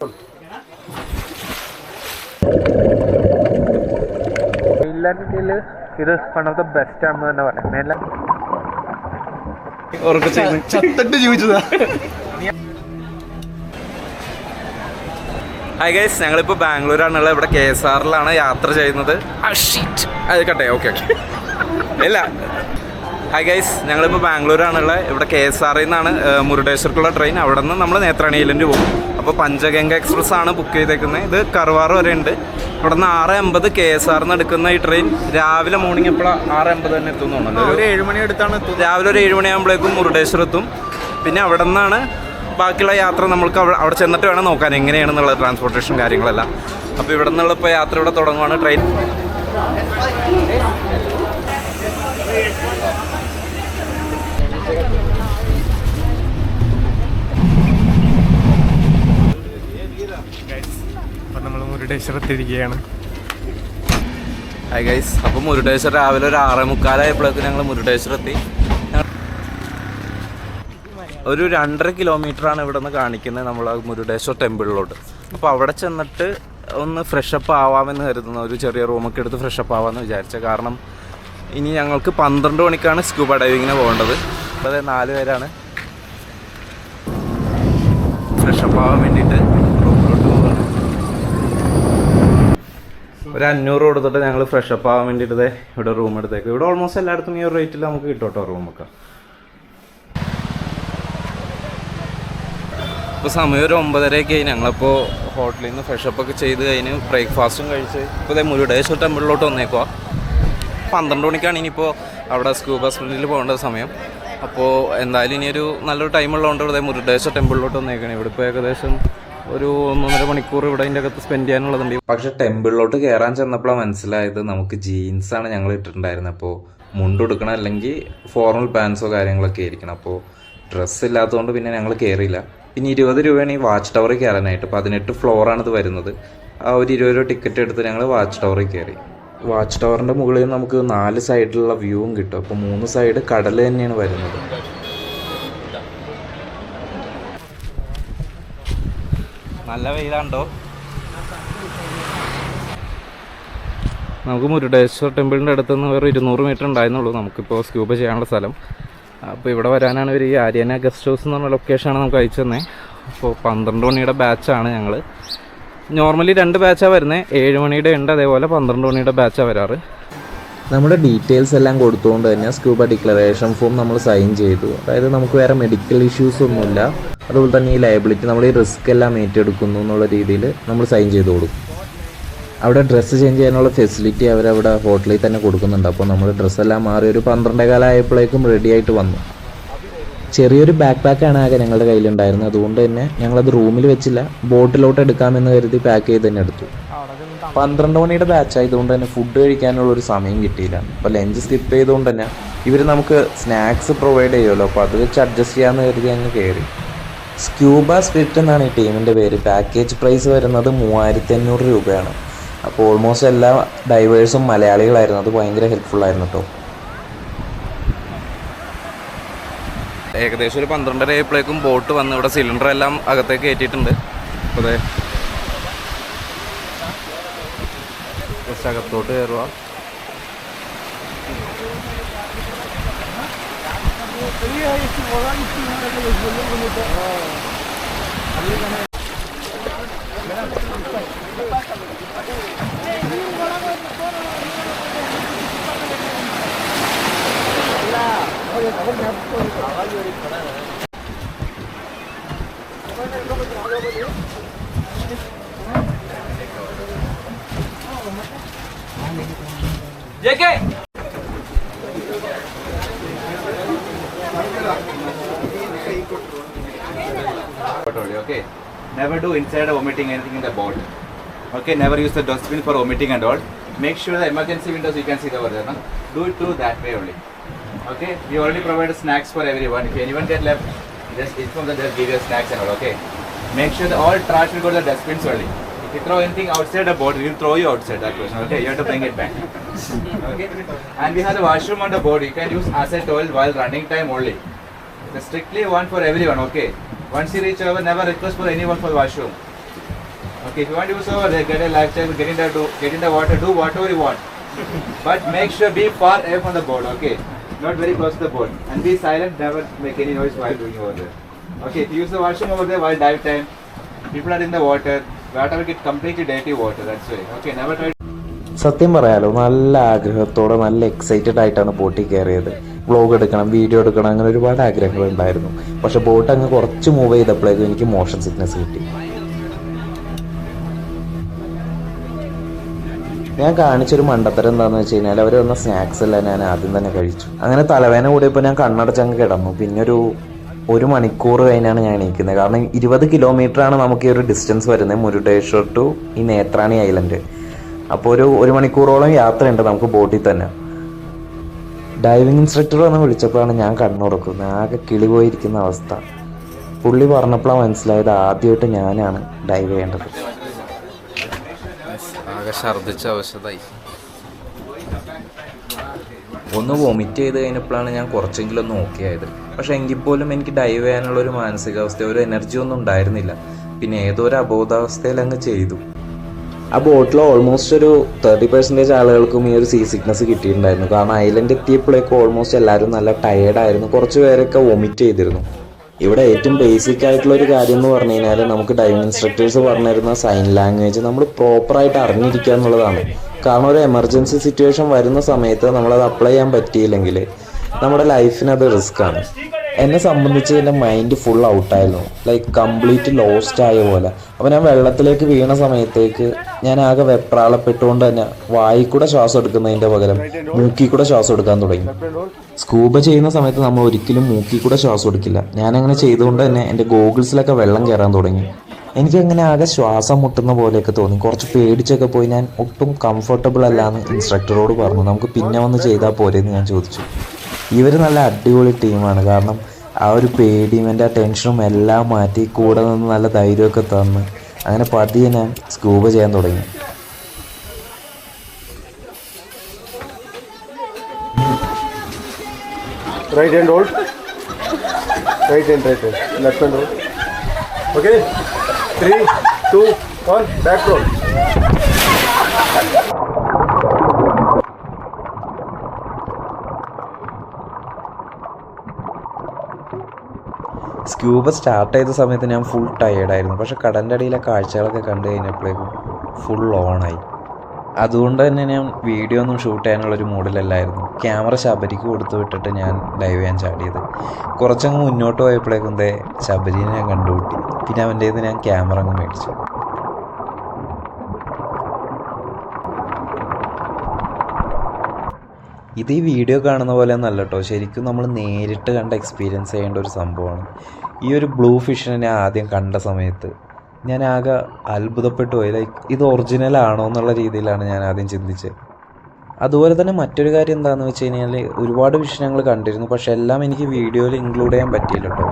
ഇത് one of the best ആണെന്ന് തന്നെ പറയാം. ഹായ് ഗൈസ്, ഞങ്ങളിപ്പോൾ ബാംഗ്ലൂരാണുള്ളത്. ഇവിടെ KSRലാണ് യാത്ര ചെയ്യുന്നത്. അത് കട്ടെ, ഓക്കെ ഇല്ല. ഹായ് ഗൈസ്, ഞങ്ങളിപ്പോൾ ബാംഗ്ലൂരാണുള്ളത്. ഇവിടെ KSRയിൽ നിന്നാണ് മുരുടേശ്വർക്കുള്ള ട്രെയിൻ. അവിടെ നിന്ന് നമ്മൾ നേത്രാണി ഐലൻഡ് പോകും. അപ്പോൾ പഞ്ചഗംഗ എക്സ്പ്രസ് ആണ് ബുക്ക് ചെയ്തേക്കുന്നത്. ഇത് കർവാർ വരെ ഉണ്ട്. ഇവിടെ നിന്ന് 6:50 KSRന്ന് എടുക്കുന്ന ഈ ട്രെയിൻ രാവിലെ മോർണിംഗ് എപ്പോഴാണ് 6:50 തന്നെ എത്തുന്നുണ്ടല്ലോ. ഒരു 7 മണി അടുത്താണ് രാവിലെ ഒരു 7 മണിയാകുമ്പോഴേക്കും മുരുടേശ്വർ എത്തും. പിന്നെ അവിടെ നിന്നാണ് ബാക്കിയുള്ള യാത്ര നമ്മൾക്ക് അവിടെ ചെന്നിട്ട് വേണം നോക്കാൻ എങ്ങനെയാണെന്നുള്ള ട്രാൻസ്പോർട്ടേഷൻ കാര്യങ്ങളെല്ലാം. അപ്പോൾ ഇവിടെ നിന്നുള്ള ഇപ്പോൾ യാത്ര ഇവിടെ തുടങ്ങുവാണ്. ട്രെയിൻ അപ്പം നമ്മൾ മുരുടേശ്വർ എത്തിയിരിക്കുകയാണ്. ഹായ് ഗൈസ്, അപ്പോൾ മുരുടേശ്വർ രാവിലെ ഒരു 6:45 ഞങ്ങൾ മുരുടേശ്വർ എത്തി. ഒരു 2.5 കിലോമീറ്ററാണ് ഇവിടെ നിന്ന് കാണിക്കുന്നത് നമ്മൾ മുരുടേശ്വർ ടെമ്പിളിലോട്ട്. അപ്പോൾ അവിടെ ചെന്നിട്ട് ഒന്ന് ഫ്രഷപ്പ് ആവാമെന്ന് കരുതുന്ന ഒരു ചെറിയ റൂമൊക്കെ എടുത്ത് ഫ്രഷപ്പ് ആവാമെന്ന് വിചാരിച്ച. കാരണം ഇനി ഞങ്ങൾക്ക് 12 മണിക്കാണ് സ്കൂബ ഡൈവിങ്ങിന് പോകേണ്ടത്. അപ്പോൾ 4 പേരാണ് ഫ്രഷപ്പ് ആവാൻ വേണ്ടിയിട്ട് റൂമിലോട്ട് പോകുന്നത്. ഒരു 500 കൊടുത്തിട്ട് ഞങ്ങൾ ഫ്രഷപ്പ് ആവാൻ വേണ്ടിയിട്ട് ഇവിടെ റൂം എടുത്തേക്ക്. ഇവിടെ ഓൾമോസ്റ്റ് എല്ലായിടത്തും ഈ ഒരു റേറ്റിൽ നമുക്ക് കിട്ടും കേട്ടോ റൂമൊക്കെ. ഇപ്പോൾ സമയം ഒരു 9:30 ആയി. ഞങ്ങളിപ്പോൾ ഹോട്ടലിൽ നിന്ന് ഫ്രഷപ്പൊക്കെ ചെയ്ത് കഴിഞ്ഞ് ബ്രേക്ക്ഫാസ്റ്റും കഴിച്ച് ഇപ്പോൾ മുരുടേശ്വർ ടെമ്പിളിലോട്ട് വന്നേക്കുക. 12 മണിക്കാണ് ഇനിയിപ്പോൾ അവിടെ സ്കൂബ സ്പ്രിൻറ്റിൽ പോകേണ്ട സമയം. അപ്പോൾ എന്തായാലും ഇനിയൊരു നല്ലൊരു ടൈം ഉള്ളതുകൊണ്ട് ഇവിടെ മുരുടേശ്വർ ടെമ്പിളിലോട്ട് വന്നേക്കണം. ഇവിടെ ഇപ്പോൾ ഏകദേശം ഒരു 1.5 മണിക്കൂർ ഇവിടെ അതിൻ്റെ അകത്ത് സ്പെൻഡ് ചെയ്യാനുള്ളതുണ്ട്. പക്ഷേ ടെമ്പിളിലോട്ട് കയറാൻ ചെന്നപ്പോഴാണ് മനസ്സിലായത് നമുക്ക് ജീൻസാണ് ഞങ്ങൾ ഇട്ടിട്ടുണ്ടായിരുന്നത്. അപ്പോൾ മുണ്ട് കൊടുക്കണം, അല്ലെങ്കിൽ ഫോർമൽ പാൻസോ കാര്യങ്ങളൊക്കെ ആയിരിക്കണം. അപ്പോൾ ഡ്രസ്സ് ഇല്ലാത്തതുകൊണ്ട് പിന്നെ ഞങ്ങൾ കയറിയില്ല. പിന്നെ 20 രൂപയാണ് ഈ വാച്ച് ടവറിൽ കയറാനായിട്ട്. 18 ഫ്ലോറാണ് ഇത് വരുന്നത്. ആ ഒരു 20 രൂപ ടിക്കറ്റ് എടുത്ത് ഞങ്ങൾ വാച്ച് ടവറിൽ കയറി. വാച്ച് ടവറിൻ്റെ മുകളിൽ നമുക്ക് 4 സൈഡിലുള്ള വ്യൂവും കിട്ടും. അപ്പോൾ 3 സൈഡ് കടൽ തന്നെയാണ് വരുന്നത്. നല്ല വെയിലാണ്ടോ. നമുക്ക് മുരുടേശ്വർ ടെമ്പിളിൻ്റെ അടുത്ത് നിന്ന് വേറെ 200 മീറ്റർ ഉണ്ടായിരുന്നുള്ളൂ നമുക്കിപ്പോൾ സ്ക്യൂബ ചെയ്യാനുള്ള സ്ഥലം. അപ്പോൾ ഇവിടെ വരാനാണ് ഒരു ആര്യന ഗസ്റ്റ് ഹൗസ് എന്ന് പറഞ്ഞ ലൊക്കേഷനാണ് നമുക്ക് അയച്ചു തന്നെ. അപ്പോൾ 12 മണിയുടെ ബാച്ചാണ് ഞങ്ങൾ. നോർമലി 2 ബാച്ചാണ് വരുന്നത്. 7 മണിയുടെ ഉണ്ട്, അതേപോലെ 12 മണിയുടെ ബാച്ചാണ് വരാറ്. നമ്മുടെ ഡീറ്റെയിൽസ് എല്ലാം കൊടുത്തുകൊണ്ട് തന്നെ സ്കൂബ ഡിക്ലറേഷൻ ഫോം നമ്മൾ സൈൻ ചെയ്തു. അതായത് നമുക്ക് വേറെ മെഡിക്കൽ ഇഷ്യൂസ് ഒന്നുമില്ല. അതുപോലെ തന്നെ ഈ ലയബിലിറ്റി നമ്മൾ ഈ റിസ്ക് എല്ലാം ഏറ്റെടുക്കുന്നു എന്നുള്ള രീതിയിൽ നമ്മൾ സൈൻ ചെയ്ത് കൊടുക്കും. അവിടെ ഡ്രസ്സ് ചേഞ്ച് ചെയ്യാനുള്ള ഫെസിലിറ്റി അവരവിടെ ഹോട്ടലിൽ തന്നെ കൊടുക്കുന്നുണ്ട്. അപ്പോൾ നമ്മൾ ഡ്രസ്സെല്ലാം മാറി ഒരു 12:15 ആയപ്പോഴേക്കും റെഡി ആയിട്ട് വന്നു. ചെറിയൊരു ബാക്ക് പാക്കാണ് ആകെ ഞങ്ങളുടെ കയ്യിലുണ്ടായിരുന്നത്. അതുകൊണ്ട് തന്നെ ഞങ്ങളത് റൂമിൽ വെച്ചില്ല, ബോട്ടിലോട്ട് എടുക്കാമെന്ന് കരുതി പാക്ക് ചെയ്ത് തന്നെ എടുത്തു. 12 മണിയുടെ ബാച്ച് ആയതുകൊണ്ട് തന്നെ ഫുഡ് കഴിക്കാനുള്ളൊരു സമയം കിട്ടിയില്ല. അപ്പോൾ ലഞ്ച് സ്കിപ്പ് ചെയ്തുകൊണ്ട് തന്നെ ഇവർ നമുക്ക് സ്നാക്സ് പ്രൊവൈഡ് ചെയ്യുമല്ലോ. അപ്പോൾ അത് വെച്ച് അഡ്ജസ്റ്റ് ചെയ്യാമെന്ന് കരുതി അങ്ങ് കയറി. സ്ക്യൂബ സ്പിരിറ്റ് എന്നാണ് ഈ ടീമിൻ്റെ പേര്. പാക്കേജ് പ്രൈസ് വരുന്നത് 3500 രൂപയാണ്. അപ്പോൾ ഓൾമോസ്റ്റ് എല്ലാ ഡൈവേഴ്സും മലയാളികളായിരുന്നു. അത് ഭയങ്കര ഹെൽപ്ഫുൾ ആയിരുന്നു കേട്ടോ. ഏകദേശം ഒരു 12:30 ആയപ്പോഴേക്കും ബോട്ട് വന്ന് ഇവിടെ സിലിണ്ടർ എല്ലാം അകത്തേക്ക് കയറ്റിയിട്ടുണ്ട്. അപ്പോൾ അതെ ജസ്റ്റ് അകത്തോട്ട് കയറുക. Okay, never do inside vomiting anything in the boat. Okay, never use the dustbin for vomiting and all. Make sure the emergency windows you can see over there. No? Do it through that way only. Okay, we already provided snacks for everyone. If anyone get left, just inform them, they'll give you snacks and all. Okay, make sure that all trash will go to the dustbins only. If you throw anything outside the boat, we will throw you outside that person. Okay, you have to bring it back. Okay, and we have the washroom on the boat. You can use as a toilet while running time only. There's strictly one for everyone. Okay, once you reach over, never request for anyone for washroom. Okay, if you want to use over there, get a life jacket, get in the water, do whatever you want. But make sure be far away from the board, okay? Not very close to the board. And be silent, never make any noise while doing over there. Okay, if you use the washroom over there while dive time, people are in the water, water will get completely dirty water, that's why. Okay, never try. സത്യം പറയാലോ, നല്ല ആഗ്രഹത്തോടെ നല്ല excited ആയിട്ടാണ് ബോട്ടിൽ കയറിയത്. Vlog എടുക്കണം, video എടുക്കണം, അങ്ങനെ ഒരുപാട് ആഗ്രഹങ്ങൾ ഉണ്ടായിരുന്നു. പക്ഷെ ബോട്ട് അങ്ങ് കുറച്ച് മൂവ് ചെയ്തപ്പോഴേക്കും എനിക്ക് മോഷൻ സിക്നസ് കിട്ടി. ഞാൻ കാണിച്ചൊരു മണ്ടത്തരം എന്താണെന്ന് വെച്ച് കഴിഞ്ഞാൽ, അവർ വന്ന സ്നാക്സ് എല്ലാം ഞാൻ ആദ്യം തന്നെ കഴിച്ചു. അങ്ങനെ തലവേദന കൂടിയപ്പോൾ ഞാൻ കണ്ണടച്ചങ്ങ് കിടന്നു. പിന്നെ ഒരു മണിക്കൂർ കഴിഞ്ഞാണ് ഞാൻ എണീക്കുന്നത്. കാരണം 20 കിലോമീറ്ററാണ് നമുക്ക് ഈ ഒരു ഡിസ്റ്റൻസ് വരുന്നത്, മുരുടേശ്വർ ടു ഈ നേത്രാണി ഐലൻഡ്. അപ്പോൾ ഒരു മണിക്കൂറോളം യാത്രയുണ്ട് നമുക്ക് ബോട്ടിൽ തന്നെ. ഡൈവിംഗ് ഇൻസ്ട്രക്ടർ വന്ന് വിളിച്ചപ്പോഴാണ് ഞാൻ കണ്ണുറക്കുന്നത്. ആകെ കിളി പോയിരിക്കുന്ന അവസ്ഥ. പുള്ളി പറഞ്ഞപ്പോഴാണ് മനസ്സിലായത് ആദ്യമായിട്ട് ഞാനാണ് ഡൈവ് ചെയ്യേണ്ടത്. ആകെ ഛർദ്ദിച്ച അവശതായി. ഒന്ന് വൊമിറ്റ് ചെയ്ത് കഴിഞ്ഞപ്പോഴാണ് ഞാൻ കുറച്ചെങ്കിലും ഒന്ന് ഓക്കെ ആയത്. പക്ഷെ എങ്കിൽ പോലും എനിക്ക് ഡൈവ് ചെയ്യാനുള്ള ഒരു മാനസികാവസ്ഥ, ഒരു എനർജി ഒന്നും ഉണ്ടായിരുന്നില്ല. പിന്നെ ഏതോ ഒരു അബോധാവസ്ഥയിൽ അങ്ങ് ചെയ്തു. ആ ബോട്ടിൽ ഓൾമോസ്റ്റ് ഒരു 30% ആളുകൾക്കും ഈ ഒരു സീ സിക്നസ് കിട്ടിയിട്ടുണ്ടായിരുന്നു. കാരണം ഐലൻഡ് എത്തിയപ്പോഴേക്കും ഓൾമോസ്റ്റ് എല്ലാവരും നല്ല ടയേർഡായിരുന്നു. കുറച്ച് പേരൊക്കെ വൊമിറ്റ് ചെയ്തിരുന്നു. ഇവിടെ ഏറ്റവും ബേസിക് ആയിട്ടുള്ള ഒരു കാര്യം എന്ന് പറഞ്ഞു കഴിഞ്ഞാൽ, നമുക്ക് ഡൈവിംഗ് ഇൻസ്ട്രക്ടേഴ്സ് പറഞ്ഞിരുന്ന സൈൻ ലാംഗ്വേജ് നമ്മൾ പ്രോപ്പറായിട്ട് അറിഞ്ഞിരിക്കുക എന്നുള്ളതാണ്. കാരണം ഒരു എമർജൻസി സിറ്റുവേഷൻ വരുന്ന സമയത്ത് നമ്മളത് അപ്ലൈ ചെയ്യാൻ പറ്റിയില്ലെങ്കിൽ നമ്മുടെ ലൈഫിന് അത് റിസ്ക് ആണ്. എന്നെ സംബന്ധിച്ച് എൻ്റെ മൈൻഡ് ഫുൾ ഔട്ടായിരുന്നു, ലൈക്ക് കംപ്ലീറ്റ് ലോസ്റ്റ് ആയ പോലെ. അപ്പോൾ ഞാൻ വെള്ളത്തിലേക്ക് വീണ സമയത്തേക്ക് ഞാൻ ആകെ വെപ്രാളപ്പെട്ടുകൊണ്ട് തന്നെ വായിൽ കൂടെ ശ്വാസം എടുക്കുന്നതിൻ്റെ പകരം മൂക്കിൽ കൂടെ ശ്വാസം എടുക്കാൻ തുടങ്ങി. സ്കൂബ ചെയ്യുന്ന സമയത്ത് നമ്മൾ ഒരിക്കലും മൂക്കിൽ കൂടെ ശ്വാസം എടുക്കില്ല. ഞാനങ്ങനെ ചെയ്തുകൊണ്ട് തന്നെ എൻ്റെ ഗോഗിൾസിലൊക്കെ വെള്ളം കയറാൻ തുടങ്ങി. എനിക്കങ്ങനെ ആകെ ശ്വാസം മുട്ടുന്ന പോലെയൊക്കെ തോന്നി. കുറച്ച് പേടിച്ചൊക്കെ പോയി. ഞാൻ ഒട്ടും കംഫർട്ടബിൾ അല്ലാന്ന് ഇൻസ്ട്രക്ടറോട് പറഞ്ഞു. നമുക്ക് പിന്നെ വന്ന് ചെയ്താൽ പോരെയെന്ന് ഞാൻ ചോദിച്ചു. ഇവർ നല്ല അടിപൊളി ടീമാണ്. കാരണം ആ ഒരു പേടിയും എൻ്റെ ആ ടെൻഷനും എല്ലാം മാറ്റി കൂടെ നിന്ന് നല്ല ധൈര്യമൊക്കെ തന്ന് അങ്ങനെ പതിയെ ഞാൻ സ്കൂബ ചെയ്യാൻ തുടങ്ങി. Right hand hold. Right hand. Left hand hold. Okay. 3, 2, 1. Back roll. Scuba start ചെയ്ത സമയത്ത് ഞാൻ ഫുൾ ടയേർഡായിരുന്നു. പക്ഷെ കടലിൻ്റെ അടിയിലെ കാഴ്ചകളൊക്കെ കണ്ടു കഴിഞ്ഞപ്പോഴേക്കും ഫുൾ ഓണായി. അതുകൊണ്ട് തന്നെ ഞാൻ വീഡിയോ ഒന്നും ഷൂട്ട് ചെയ്യാനുള്ളൊരു മൂഡിലല്ലായിരുന്നു. ക്യാമറ ശബരിക്ക് കൊടുത്തു വിട്ടിട്ട് ഞാൻ ഡൈവ് ചെയ്യാൻ ചാടിയത്. കുറച്ചങ്ങ് മുന്നോട്ട് പോയപ്പോഴേക്കും ശബരിനെ ഞാൻ കണ്ടുകൂട്ടി. പിന്നെ അവൻ്റെ കയ്യിൽ നിന്ന് ഞാൻ ക്യാമറ അങ്ങ് മേടിച്ചു. ഇത് ഈ വീഡിയോ കാണുന്ന പോലെ ഒന്നല്ല കേട്ടോ, ശരിക്കും നമ്മൾ നേരിട്ട് കണ്ട് എക്സ്പീരിയൻസ് ചെയ്യേണ്ട ഒരു സംഭവമാണ്. ഈ ഒരു ബ്ലൂ ഫിഷിനെ ഞാൻ ആദ്യം കണ്ട സമയത്ത് ഞാൻ ആകെ അത്ഭുതപ്പെട്ടു പോയി. ലൈക്ക് ഇത് ഒറിജിനൽ ആണോ എന്നുള്ള രീതിയിലാണ് ഞാൻ ആദ്യം ചിന്തിച്ചത്. അതുപോലെ തന്നെ മറ്റൊരു കാര്യം എന്താണെന്ന് വെച്ച് കഴിഞ്ഞാൽ, ഒരുപാട് ഫിഷ് ഞങ്ങൾ കണ്ടിരുന്നു. പക്ഷെ എല്ലാം എനിക്ക് വീഡിയോയിൽ ഇൻക്ലൂഡ് ചെയ്യാൻ പറ്റിയില്ല കേട്ടോ.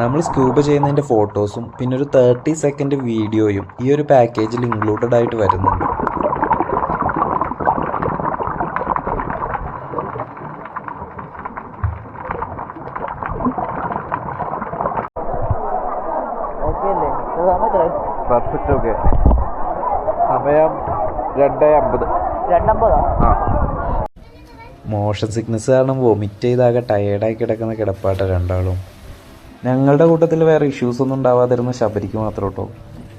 നമ്മൾ സ്കൂബ ചെയ്യുന്നതിൻ്റെ ഫോട്ടോസും പിന്നെ ഒരു 30 സെക്കൻഡ് വീഡിയോയും ഈ ഒരു പാക്കേജിൽ ഇൻക്ലൂഡഡ് ആയിട്ട് വരുന്നുണ്ട്. പെർഫെക്റ്റ്. ഓക്കെ, സമയം 2:50. മോഷൻ സിക്നസ് കാരണം വൊമിറ്റ് ചെയ്താകെ ടയേർഡായി കിടക്കുന്ന കിടപ്പാട്ട രണ്ടാളും. ഞങ്ങളുടെ കൂട്ടത്തിൽ വേറെ ഇഷ്യൂസ് ഒന്നും ഉണ്ടാവാതിരുന്ന ശബരിക്ക് മാത്രം കേട്ടോ.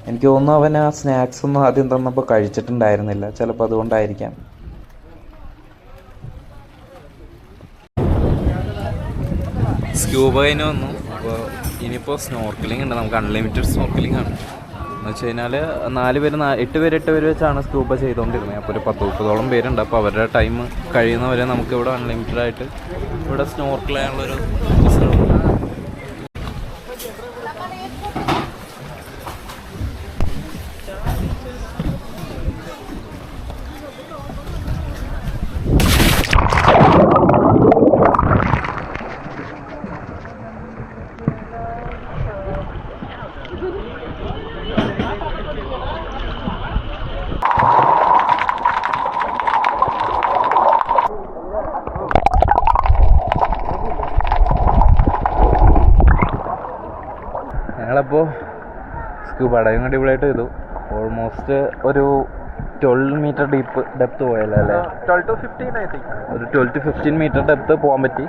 എനിക്ക് തോന്നുന്നു അവൻ ആ സ്നാക്സ് ഒന്നും ആദ്യം തന്നപ്പോൾ കഴിച്ചിട്ടുണ്ടായിരുന്നില്ല. ചിലപ്പോൾ അതുകൊണ്ടായിരിക്കാം. സ്ക്യൂബ കഴിഞ്ഞ് വന്നു. അപ്പോൾ ഇനിയിപ്പോൾ സ്നോർക്കലിംഗ് ഉണ്ട്. നമുക്ക് അൺലിമിറ്റഡ് സ്നോർക്കലിംഗ് ആണ്. എന്ന് വെച്ച് കഴിഞ്ഞാൽ 8 പേര് വെച്ചാണ് സ്ക്യൂബ ചെയ്തുകൊണ്ടിരുന്നത്. അപ്പോൾ ഒരു 10-30ഓളം പേരുണ്ട്. അപ്പോൾ അവരുടെ ടൈം കഴിയുന്നവരെ നമുക്ക് ഇവിടെ അൺലിമിറ്റഡ് ആയിട്ട് ഇവിടെ സ്നോർക്കൽ ചെയ്യാനുള്ളൊരു അവസരമുണ്ട്. സ്കൂബ ഡൈവിങ് അടിപൊളിയായിട്ട് ചെയ്തു. ഓൾമോസ്റ്റ് ഒരു 12 മീറ്റർ ഡെപ്ത് പോയല്ലോ അല്ലേ? 12 to 15 I think. ഒരു 12 to 15 മീറ്റർ ഡെപ്ത് പോകാൻ പറ്റി.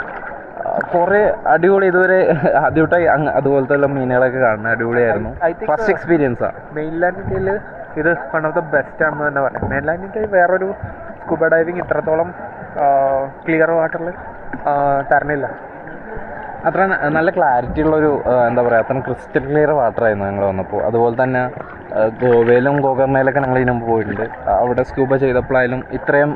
കുറേ അടിപൊളി, ഇതുവരെ ആദ്യമായിട്ടായി അതുപോലത്തെ എല്ലാം മീനുകളൊക്കെ കാണുന്നത്. അടിപൊളിയായിരുന്നു. ഫസ്റ്റ് എക്സ്പീരിയൻസാണ്. മെയിൻലാൻഡ് ഇന്ത്യയിൽ ഇത് വൺ ഓഫ് ദ ബെസ്റ്റ് ആണെന്ന് തന്നെ പറയാം. മെയിൻലാൻഡ് ഇന്ത്യയിൽ വേറൊരു സ്കൂബ ഡൈവിങ് ഇത്രത്തോളം ക്ലിയർ വാട്ടറിൽ തരണില്ല. അത്ര നല്ല ക്ലാരിറ്റി ഉള്ളൊരു എന്താ പറയുക, അത്ര ക്രിസ്റ്റൽ ക്ലിയർ വാട്ടറായിരുന്നു ഞങ്ങൾ വന്നപ്പോൾ. അതുപോലെ തന്നെ ഗോവയിലും ഗോകർണയിലൊക്കെ ഞങ്ങൾ ഇതിനു മുമ്പ് പോയിട്ടുണ്ട്. അവിടെ സ്കൂബ ചെയ്തപ്പോഴായാലും ഇത്രയും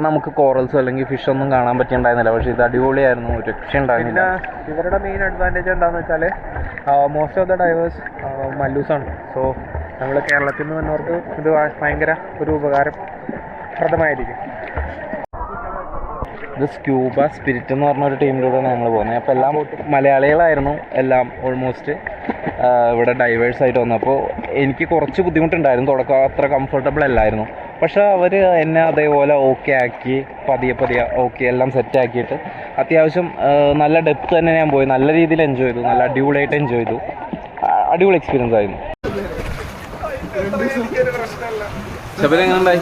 നമുക്ക് കോറൽസോ അല്ലെങ്കിൽ ഫിഷൊന്നും കാണാൻ പറ്റിയിട്ടുണ്ടായിരുന്നില്ല. പക്ഷേ ഇത് അടിപൊളിയായിരുന്നു, ഒരു രക്ഷയുണ്ടായിരുന്നില്ല. പിന്നെ ഇവരുടെ മെയിൻ അഡ്വാൻറ്റേജ് എന്താണെന്ന് വെച്ചാൽ മോസ്റ്റ് ഓഫ് ദ ഡൈവേഴ്സ് മല്ലൂസാണ്. സോ നമ്മൾ കേരളത്തിൽ നിന്ന് വന്നവർക്ക് ഇത് ഭയങ്കര ഒരു ഉപകാരപ്രദമായിരിക്കും. ഇത് സ്ക്യൂബ സ്പിരിറ്റ് എന്ന് പറഞ്ഞ ഒരു ടീമിലൂടെയാണ് ഞങ്ങൾ പോകുന്നത്. അപ്പോൾ എല്ലാം മലയാളികളായിരുന്നു, എല്ലാം ഓൾമോസ്റ്റ് ഇവിടെ ഡൈവേഴ്സായിട്ട് വന്നപ്പോൾ എനിക്ക് കുറച്ച് ബുദ്ധിമുട്ടുണ്ടായിരുന്നു. തുടക്കം അത്ര കംഫർട്ടബിൾ അല്ലായിരുന്നു. പക്ഷേ അവർ എന്നെ അതേപോലെ ഓക്കെ ആക്കി, പതിയെ ഓക്കെ എല്ലാം സെറ്റ് ആക്കിയിട്ട് അത്യാവശ്യം നല്ല ഡെപ്ത് തന്നെ ഞാൻ പോയി നല്ല രീതിയിൽ എൻജോയ് ചെയ്തു. നല്ല അടിപൊളിയായിട്ട് എൻജോയ് ചെയ്തു. അടിപൊളി എക്സ്പീരിയൻസ് ആയിരുന്നു. ശബരി എങ്ങനെ ഉണ്ടായി?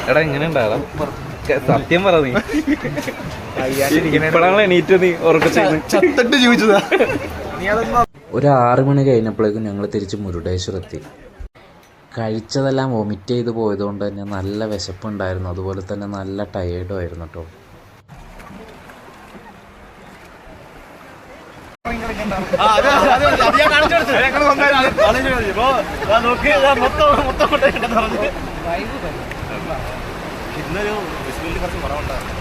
എടാ എങ്ങനെ ഉണ്ടാകാം? സത്യം പറ, നീ ഇപ്പോഴാണ് എണീറ്റ് നീ ഉറക്കം ചോദിച്ചതാ. ഒരു 6 മണി കഴിഞ്ഞപ്പോഴേക്കും ഞങ്ങൾ തിരിച്ച് മുരുടേശ്വർ എത്തി. കഴിച്ചതെല്ലാം വൊമിറ്റ് ചെയ്ത് പോയതുകൊണ്ട് തന്നെ നല്ല വിശപ്പുണ്ടായിരുന്നു. അതുപോലെ തന്നെ നല്ല ടയേർഡും ആയിരുന്നു കേട്ടോ. ഇന്നൊരു കുറച്ച് കുറവുണ്ടായിരുന്നു.